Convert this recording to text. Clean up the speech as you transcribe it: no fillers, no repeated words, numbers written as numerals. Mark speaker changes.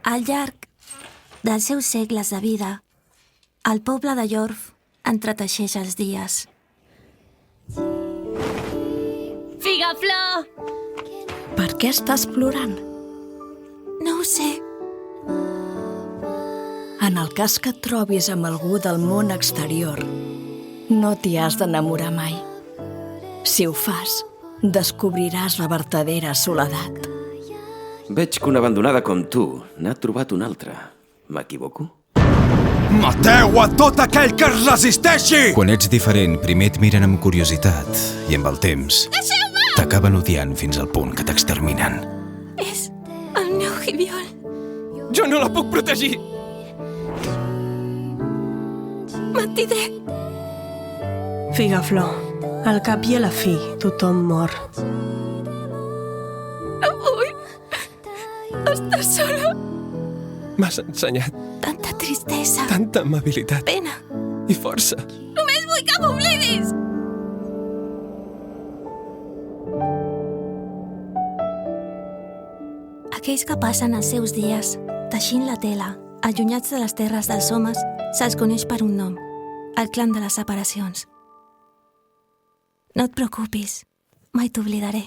Speaker 1: Al llarg dels seus segles de vida, el poble de Yorf entreteixeix els dies.
Speaker 2: Figaflor!
Speaker 3: Per què estàs plorant?
Speaker 1: No ho sé.
Speaker 3: En el cas que et trobis amb algú del món exterior, no t'hi has d'enamorar mai. Si ho fas, descobriràs la vertadera soledat.
Speaker 4: Veig que una abandonada com tu n'ha trobat una altra. M'equivoco?
Speaker 5: Mateu a tot aquell que es resisteixi!
Speaker 6: Quan ets diferent, primer et miren amb curiositat i amb el temps t'acaben odiant fins al punt que t'exterminen.
Speaker 1: És el meu Hibiol.
Speaker 7: Jo no la puc protegir!
Speaker 1: Matidé.
Speaker 8: Figaflor, al cap i a la fi, tothom mor.
Speaker 1: No vull estar sola.
Speaker 7: M'has ensenyat
Speaker 1: Tanta tristesa,
Speaker 7: tanta amabilitat
Speaker 1: pena.
Speaker 7: i força.
Speaker 1: Només vull que m'oblidis! Aquells que passen els seus dies teixint la tela, allunyats de les terres dels homes, se'ls coneix per un nom, el clan de les separacions. No et preocupis, mai t'oblidaré.